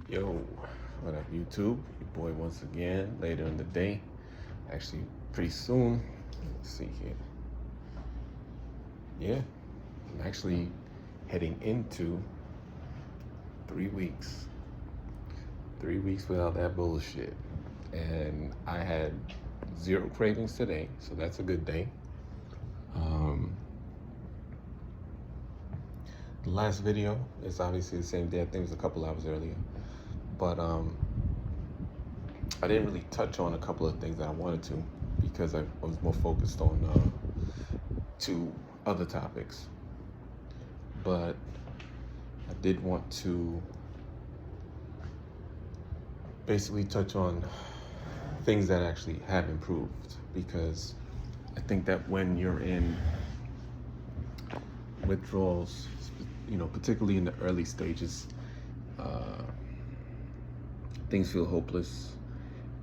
Yo, what up, YouTube? Your boy once again, later in the day. Actually, pretty soon. Let's see here. Yeah, I'm actually heading into 3 weeks. 3 weeks without that bullshit. And I had zero cravings today, so that's a good day. The last video is obviously the same day. I think it was a couple hours earlier. But I didn't really touch on a couple of things that I wanted to because I was more focused on two other topics. But I did want to basically touch on things that actually have improved, because I think that when you're in withdrawals, particularly in the early stages, things feel hopeless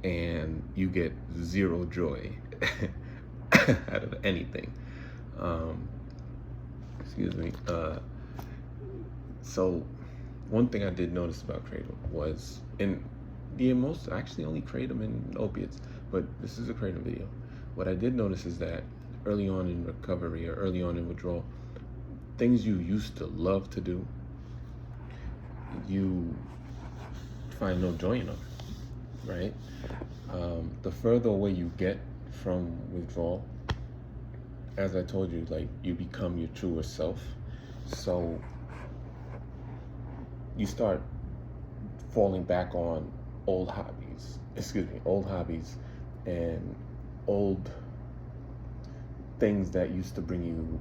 and you get zero joy out of anything. Excuse me. So one thing I did notice about Kratom was, in the most, actually only Kratom and opiates, but this is a Kratom video. What I did notice is that early on in recovery or early on in withdrawal, things you used to love to do, you find no joy in them, right? The further away you get from withdrawal, as I told you, like, you become your truer self. So you start falling back on old hobbies and old things that used to bring you,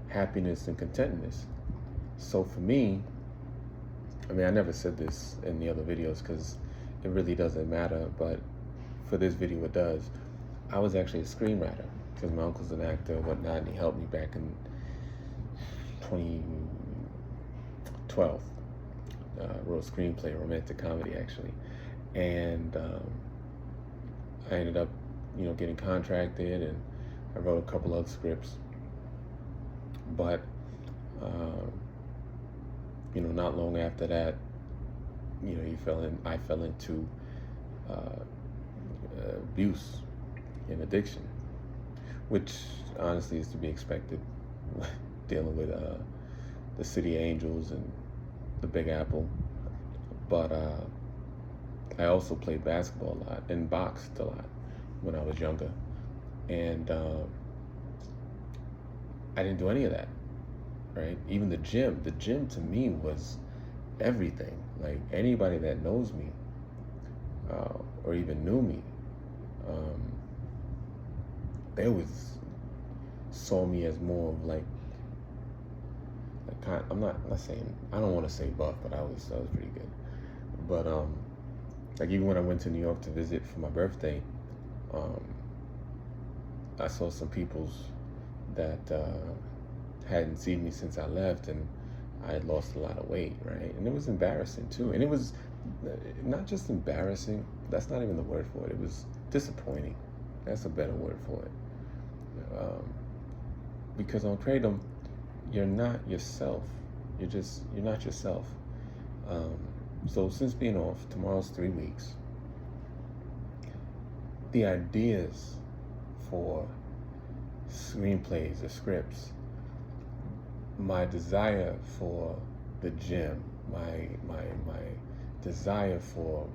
happiness and contentness. So for me, I never said this in the other videos because it really doesn't matter, but for this video it does. I was actually a screenwriter because my uncle's an actor and whatnot, and he helped me back in 2012. Wrote a screenplay, a romantic comedy actually, and I ended up, getting contracted, and I wrote a couple other scripts. But not long after that, I fell into abuse and addiction, which honestly is to be expected, dealing with the City Angels and the Big Apple. But I also played basketball a lot and boxed a lot when I was younger, and I didn't do any of that, right? Even the gym to me was everything. Like, anybody that knows me or even knew me, they always saw me as more of like I'm not saying, I don't want to say buff, but I was pretty good. But like, even when I went to New York to visit for my birthday, I saw some people's that hadn't seen me since I left, and I had lost a lot of weight, right? And it was embarrassing too. And it was not just embarrassing, that's not even the word for it. It was disappointing. That's a better word for it. Because on Kratom, you're not yourself. You're not yourself. So since being off, tomorrow's 3 weeks, the ideas for screenplays or scripts, my desire for the gym, my desire for,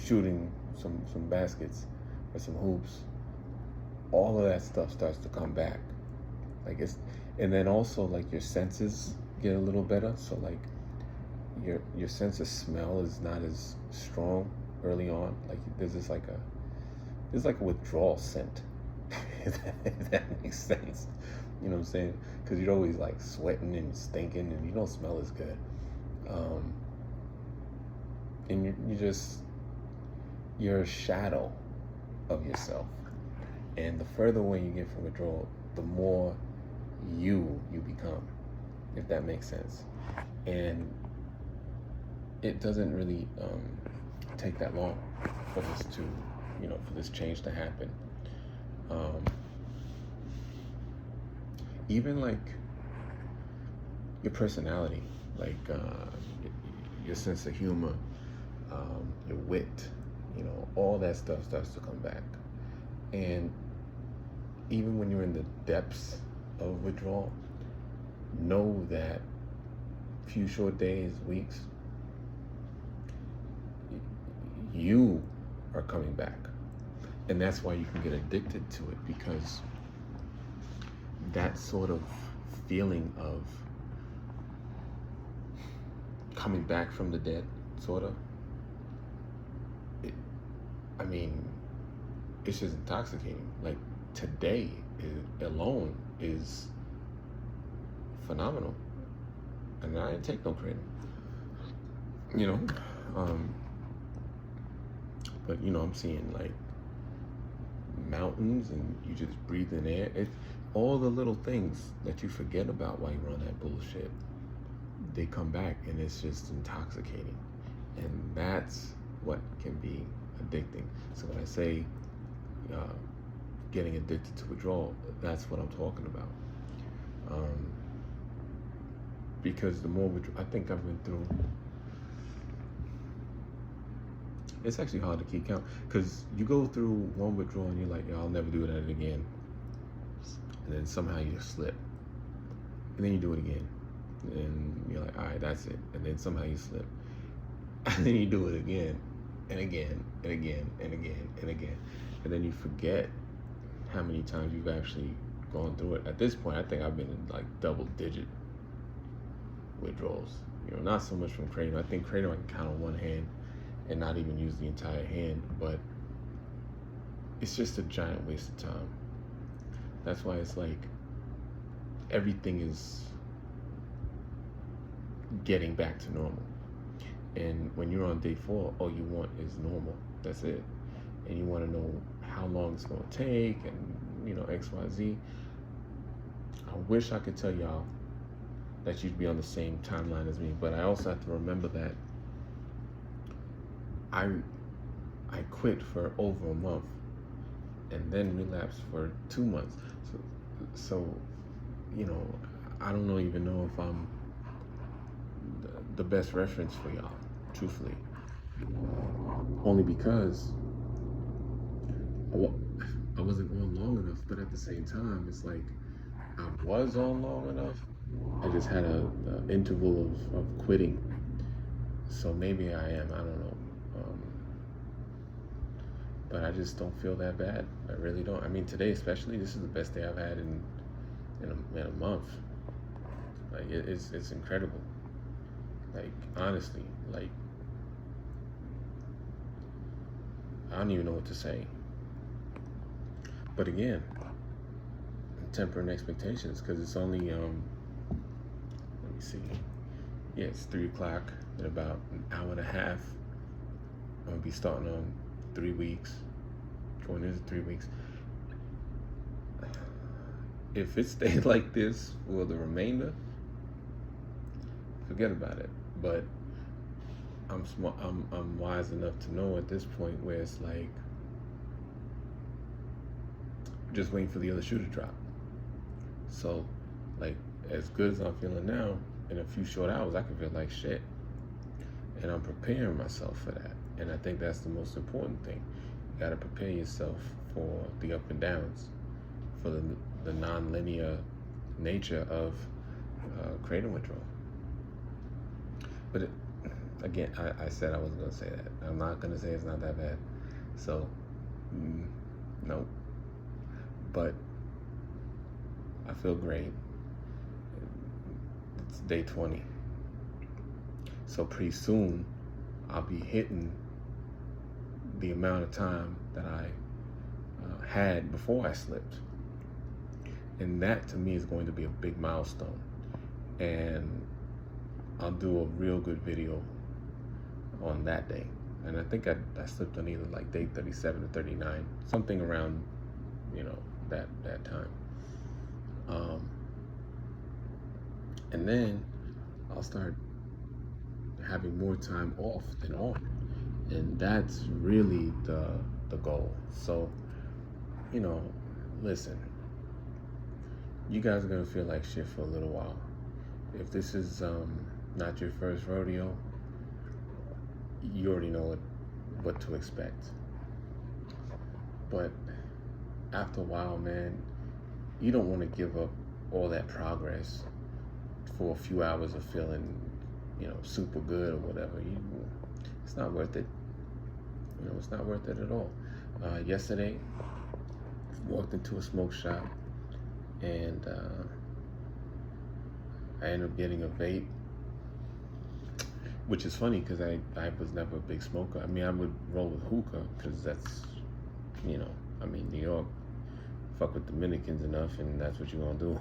shooting some baskets or some hoops, all of that stuff starts to come back. Like, and then also, like, your senses get a little better. So like, your sense of smell is not as strong early on. Like, there's like a withdrawal scent, if that makes sense. You know what I'm saying? Because you're always like sweating and stinking, and you don't smell as good. And you're a shadow of yourself. And the further away you get from withdrawal, the more you become, if that makes sense. And it doesn't really take that long for this to, for this change to happen. Even like your personality, like your sense of humor, your wit, all that stuff starts to come back. And even when you're in the depths of withdrawal, know that few short days, weeks, you are coming back. And that's why you can get addicted to it, because that sort of feeling of coming back from the dead, sort of, it's just intoxicating. Like today alone is phenomenal. And I didn't take no credit, but I'm seeing like mountains, and you just breathe in air. It's all the little things that you forget about while you're on that bullshit, they come back, and it's just intoxicating. And that's what can be addicting. So when I say getting addicted to withdrawal, that's what I'm talking about. Because the more I think I've been through, it's actually hard to keep count, because you go through one withdrawal and you're like, I'll never do that again. And then somehow you slip. And then you do it again. And you're like, all right, that's it. And then somehow you slip. And then you do it again, and again, and again, and again, and again. And then you forget how many times you've actually gone through it. At this point, I think I've been in like double-digit withdrawals. Not so much from Kratom. I think Kratom I can count on one hand and not even use the entire hand, but it's just a giant waste of time. That's why it's like everything is getting back to normal. And when you're on day 4, all you want is normal. That's it. And you want to know how long it's going to take, and X, Y, Z. I wish I could tell y'all that you'd be on the same timeline as me, but I also have to remember that I quit for over a month and then relapsed for 2 months. So I don't even know if I'm the best reference for y'all, truthfully. Only because I wasn't on long enough, but at the same time, it's like I was on long enough. I just had an interval of quitting. So maybe I am, I don't know. But I just don't feel that bad. I really don't. Today especially, this is the best day I've had in a month. Like it's incredible. Like honestly, like I don't even know what to say. But again, I'm tempering expectations, because it's only let me see. Yeah, it's 3 o'clock. In about an hour and a half, I'm gonna be starting on 3 weeks. Going into 3 weeks. If it stays like this for the remainder, forget about it. But I'm smart. I'm wise enough to know at this point where it's like just waiting for the other shoe to drop. So, like, as good as I'm feeling now, in a few short hours, I can feel like shit. And I'm preparing myself for that. And I think that's the most important thing. You gotta prepare yourself for the up and downs, for the non-linear nature of Kratom withdrawal. But again, I said I wasn't gonna say that. I'm not gonna say it's not that bad. So, no. But I feel great. It's day 20. So pretty soon, I'll be hitting the amount of time that I had before I slipped. And that to me is going to be a big milestone. And I'll do a real good video on that day. And I think I slipped on either like day 37 or 39, something around, that time. And then I'll start having more time off than on. And that's really the goal. So, listen, you guys are gonna feel like shit for a little while. If this is not your first rodeo, you already know what to expect. But after a while, man, you don't want to give up all that progress for a few hours of feeling, super good or whatever. It's not worth it. It's not worth it at all. Yesterday, walked into a smoke shop, and I ended up getting a vape, which is funny because I was never a big smoker. I mean, I would roll with hookah because that's, New York, fuck with Dominicans enough, and that's what you're gonna do.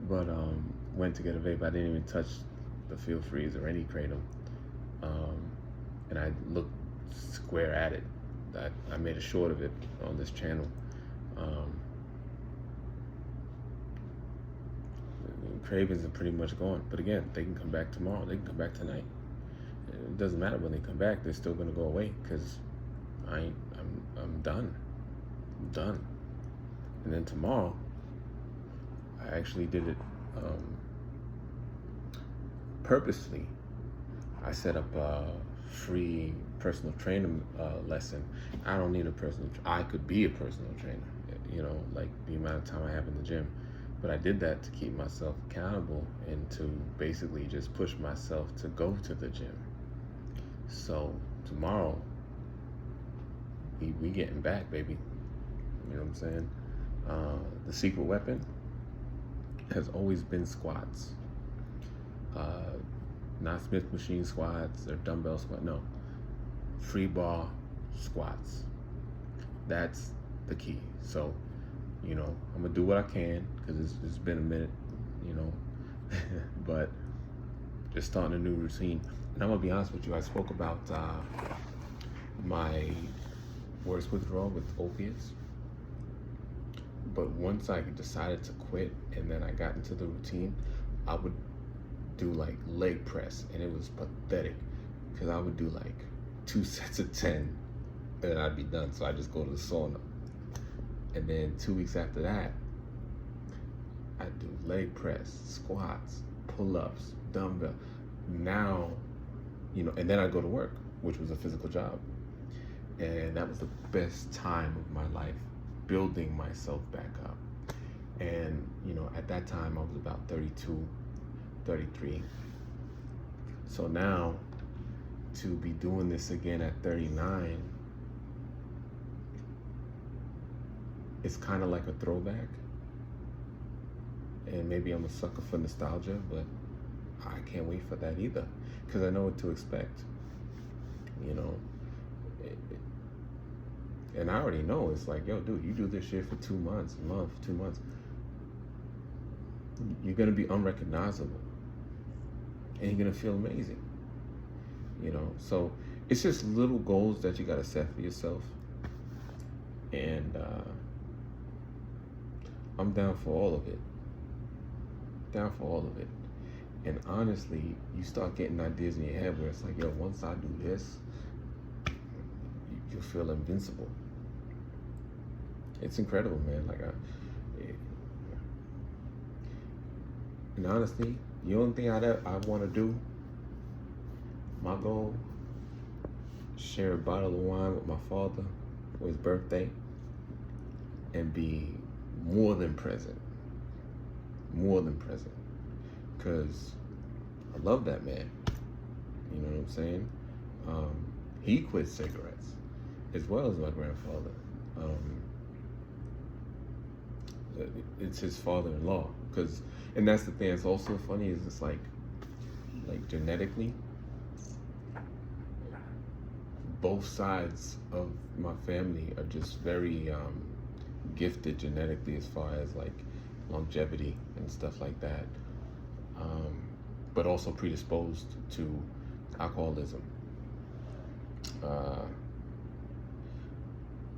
But went to get a vape. I didn't even touch the Feel Freeze or any Kratom, and I looked square at it. I made a short of it on this channel. Cravings are pretty much gone, but again, they can come back tomorrow. They can come back tonight. It doesn't matter when they come back; they're still gonna go away because I'm done. I'm done. And then tomorrow, I actually did it purposely. I set up a free personal trainer lesson. I don't need a personal. I could be a personal trainer. Like the amount of time I have in the gym. But I did that to keep myself accountable and to basically just push myself to go to the gym. So tomorrow, we getting back, baby. You know what I'm saying? The secret weapon has always been squats. Not Smith machine squats or dumbbell squat. No, free bar squats. That's the key. So, I'm gonna do what I can because it's been a minute, but just starting a new routine. And I'm gonna be honest with you, I spoke about my worst withdrawal with opiates. But once I decided to quit and then I got into the routine, I would do like leg press, and it was pathetic because I would do like 2 sets of 10 and then I'd be done. So I just go to the sauna. And then 2 weeks after that, I do leg press, squats, pull-ups, dumbbell. Now, and then I go to work, which was a physical job. And that was the best time of my life, building myself back up. And, at that time I was about 32, 33. So now to be doing this again at 39, it's kind of like a throwback, and maybe I'm a sucker for nostalgia, but I can't wait for that either because I know what to expect, and I already know it's like, yo, dude, you do this shit for 2 months, a month, 2 months, you're gonna be unrecognizable, and you're gonna feel amazing, So it's just little goals that you gotta set for yourself, and I'm down for all of it. Down for all of it. And honestly, you start getting ideas in your head where it's like, yo, once I do this, you'll feel invincible. It's incredible, man. And honestly, the only thing I want to do, my goal, share a bottle of wine with my father for his birthday and be more than present, because I love that man. You know what I'm saying? He quit cigarettes as well as my grandfather. It's his father-in-law, and that's the thing that's also funny is it's like genetically, both sides of my family are just very gifted genetically as far as like longevity and stuff like that, but also predisposed to alcoholism.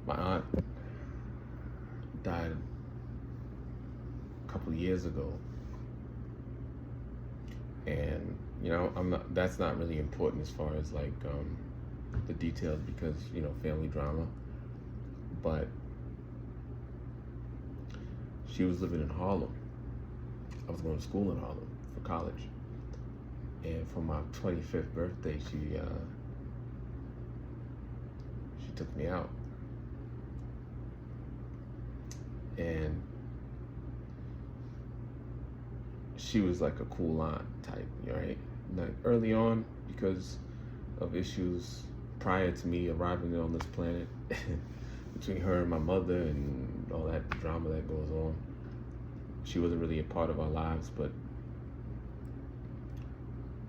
My aunt died a couple of years ago, and that's not really important as far as like the details because family drama, but she was living in Harlem. I was going to school in Harlem for college, And for my 25th birthday, she took me out. And she was like a cool aunt type, right? Like early on, because of issues prior to me arriving on this planet, between her and my mother and all that drama that goes on, she wasn't really a part of our lives. But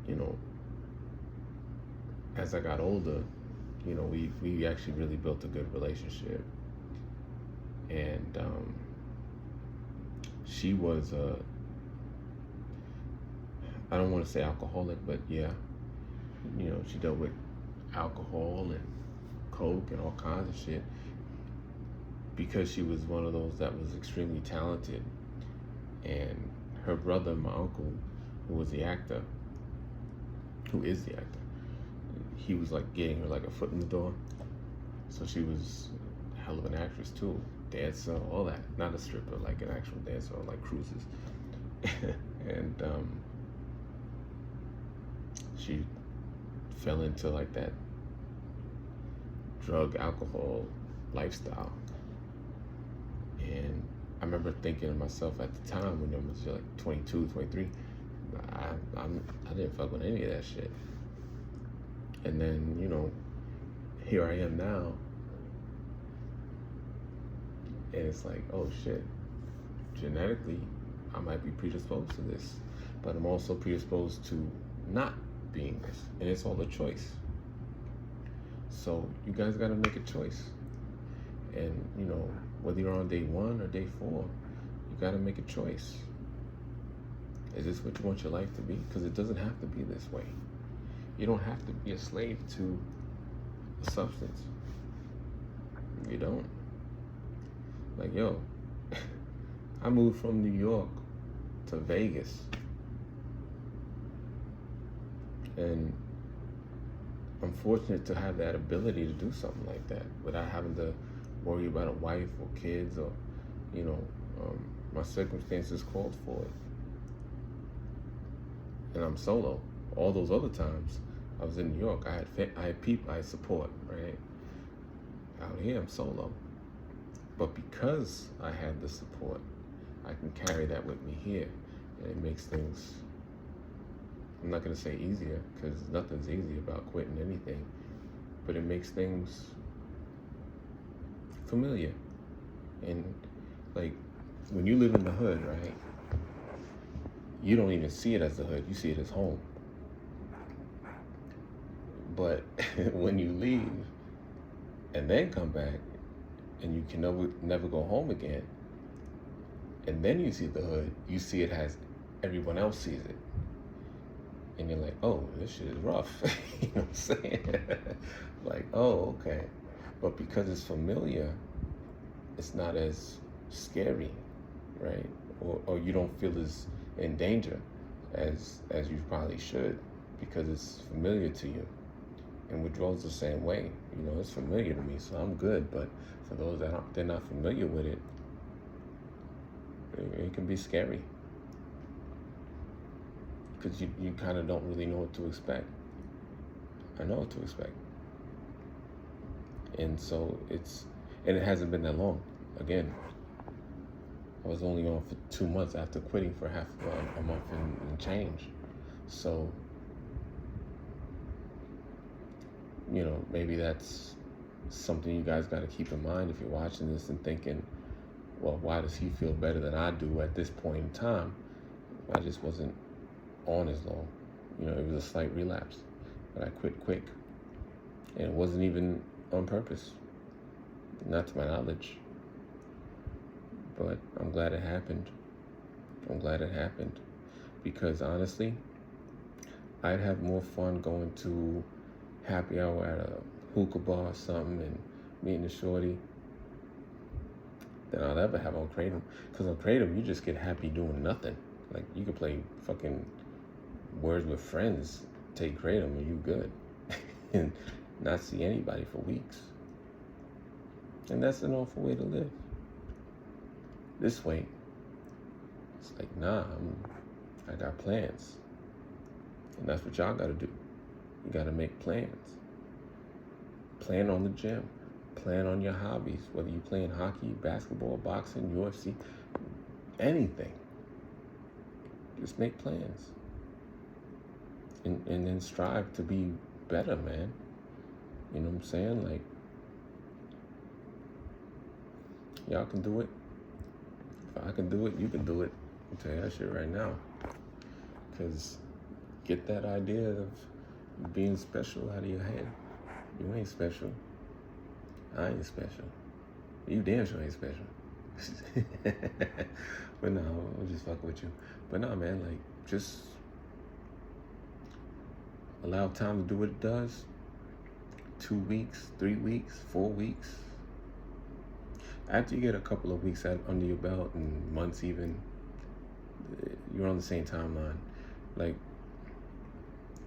you know, as I got older, you know, we actually really built a good relationship. And she was I don't want to say alcoholic, but yeah, you know, she dealt with alcohol and coke and all kinds of shit, because she was one of those that was extremely talented. And her brother, my uncle, who is the actor, he was like getting her like a foot in the door. So she was a hell of an actress too, dancer, all that. Not a stripper, like an actual dancer on like cruises. And she fell into like that drug, alcohol lifestyle. And I remember thinking to myself at the time, when I was like 22, 23, I didn't fuck with any of that shit. And then, you know, here I am now, and it's like, oh shit, genetically, I might be predisposed to this, but I'm also predisposed to not being this, and it's all a choice. So you guys gotta make a choice. And you know, whether you're on day 1 or day 4, you gotta make a choice. Is this what you want your life to be? Because it doesn't have to be this way. You don't have to be a slave to a substance. You don't. Like, yo, I moved from New York to Vegas. And I'm fortunate to have that ability to do something like that without having to worry about a wife or kids, or, you know, my circumstances called for it. And I'm solo. All those other times I was in New York, I had people I support, right? Out here, I'm solo. But because I had the support, I can carry that with me here. And it makes things, I'm not gonna say easier, because nothing's easy about quitting anything, but it makes things familiar. And like, when you live in the hood, right, you don't even see it as the hood, you see it as home. But when you leave and then come back, and you can never go home again, and then you see the hood, you see it as everyone else sees it. And you're like, oh, this shit is rough. You know what I'm saying? Like, oh, okay. But because it's familiar, it's not as scary, right? Or you don't feel as in danger as you probably should, because it's familiar to you. And withdrawal's the same way. You know, it's familiar to me, so I'm good. But for those that they're not familiar with it, it can be scary, because you kind of don't really know what to expect. I know what to expect. And so and it hasn't been that long. Again, I was only on for 2 months after quitting for half a month and change. So, you know, maybe that's something you guys got to keep in mind if you're watching this and thinking, well, why does he feel better than I do at this point in time? I just wasn't on as long. You know, it was a slight relapse, but I quit quick. And it wasn't even on purpose, not to my knowledge. But I'm glad it happened. I'm glad it happened, because honestly, I'd have more fun going to happy hour at a hookah bar or something and meeting a shorty than I'll ever have on Kratom. Because on Kratom, you just get happy doing nothing. Like, you could play fucking Words with Friends, take Kratom, and you good. And not see anybody for weeks. And that's an awful way to live. This way, it's like, nah, I got plans. And that's what y'all gotta do. You gotta make plans. Plan on the gym. Plan on your hobbies, whether you're playing hockey, basketball, boxing, UFC, anything. Just make plans. And then strive to be better, man. You know what I'm saying? Like, y'all can do it. If I can do it, you can do it. I'll tell you that shit right now. Because get that idea of being special out of your head. You ain't special. I ain't special. You damn sure ain't special. But no, I'll just fuck with you. But no, man, like, just allow time to do what it does. 2 weeks, 3 weeks, 4 weeks. After you get a couple of weeks under your belt and months even, you're on the same timeline. Like,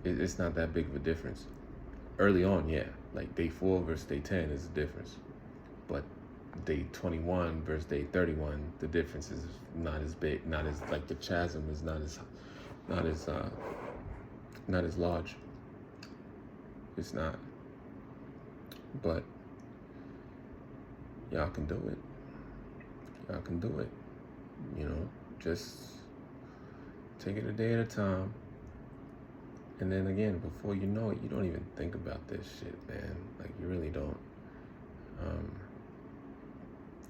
it's not that big of a difference. Early on, yeah. Like day 4 versus day 10 is the difference. But day 21 versus day 31, the difference is not as big, not as, like, the chasm is not as large. It's not. But y'all can do it. Y'all can do it. You know, just take it a day at a time. And then again, before you know it, you don't even think about this shit, man. Like, you really don't.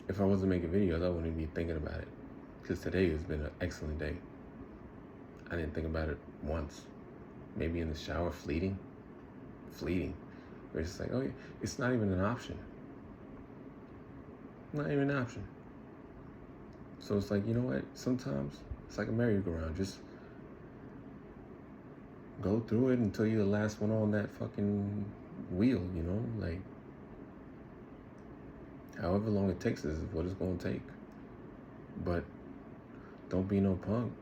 If I wasn't making videos, I wouldn't be thinking about it. Because today has been an excellent day. I didn't think about it once. Maybe in the shower, fleeting. Where it's like, oh yeah, it's not even an option. Not even an option. So it's like, you know what? Sometimes it's like a merry-go-round. Just go through it until you're the last one on that fucking wheel, you know? Like, however long it takes is what it's gonna take. But don't be no punk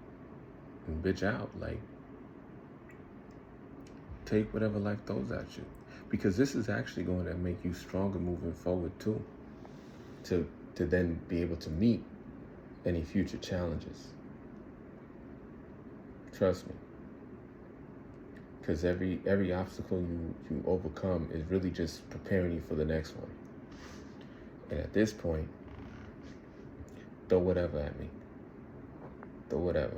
and bitch out. Like, take whatever life throws at you. Because this is actually going to make you stronger moving forward too. To then be able to meet any future challenges. Trust me. Because every obstacle you overcome is really just preparing you for the next one. And at this point, throw whatever at me. Throw whatever.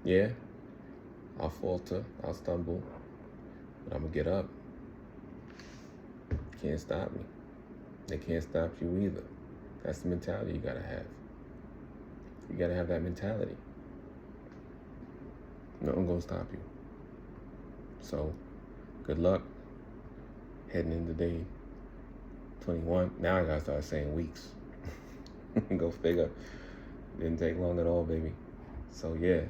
Yeah, I'll falter, I'll stumble, but I'm gonna get up. Can't stop me. They can't stop you either. That's the mentality you gotta have. You gotta have that mentality. Nothing gonna stop you. So, good luck. Heading into day 21. Now I gotta start saying weeks. Go figure. Didn't take long at all, baby. So yeah,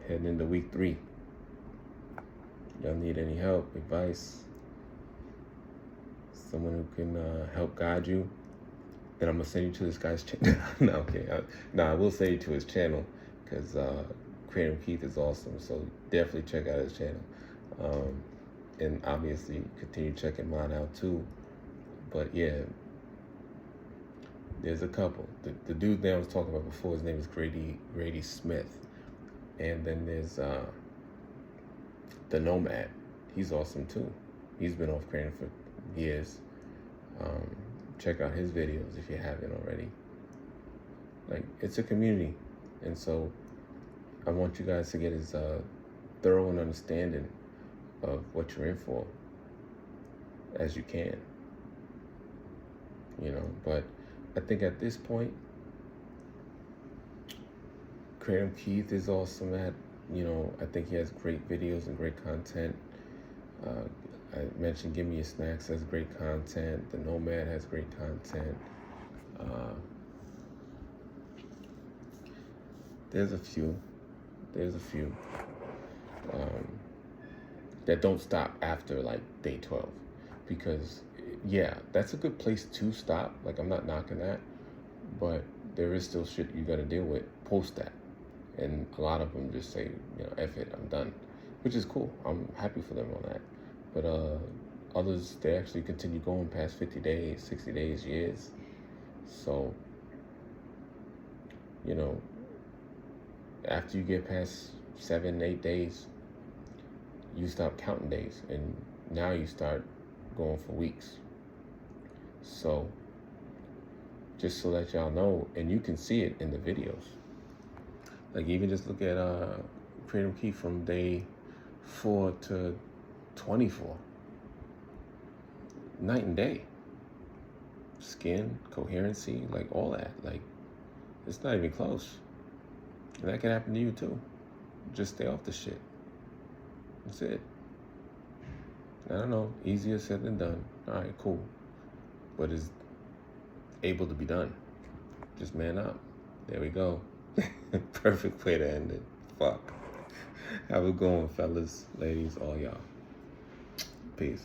heading into week 3. Y'all need any help, advice, someone who can help guide you, then I'm gonna send you to this guy's channel. No, okay. I will send you to his channel because Kratom Keith is awesome. So definitely check out his channel. And obviously continue checking mine out too. But yeah, there's a couple. The dude that I was talking about before, his name is Grady Smith. And then there's the Nomad. He's awesome too. He's been off Kratom for years. Check out his videos if you haven't already. Like, it's a community. And so I want you guys to get as thorough an understanding of what you're in for as you can. You know, but I think at this point, Kratom Keith is awesome at, you know, I think he has great videos and great content. I mentioned Give Me Your Snacks has great content. The Nomad has great content. There's a few that don't stop after like day 12, because yeah, that's a good place to stop. Like, I'm not knocking that, but there is still shit you gotta deal with post that. And a lot of them just say, you know, F it, I'm done, which is cool. I'm happy for them on that. But others, they actually continue going past 50 days, 60 days, years. So, you know, after you get past 7, 8 days, you stop counting days, and now you start going for weeks. So just so that y'all know, and you can see it in the videos. Like even just look at Kratom Key from day 4 to 24. Night and day. Skin, coherency, like all that. Like it's not even close. And that can happen to you too. Just stay off the shit. That's it. I don't know, easier said than done. All right, cool. But it's able to be done. Just man up. There we go. Perfect way to end it. Fuck. Have a good one, fellas, ladies, all y'all. Peace.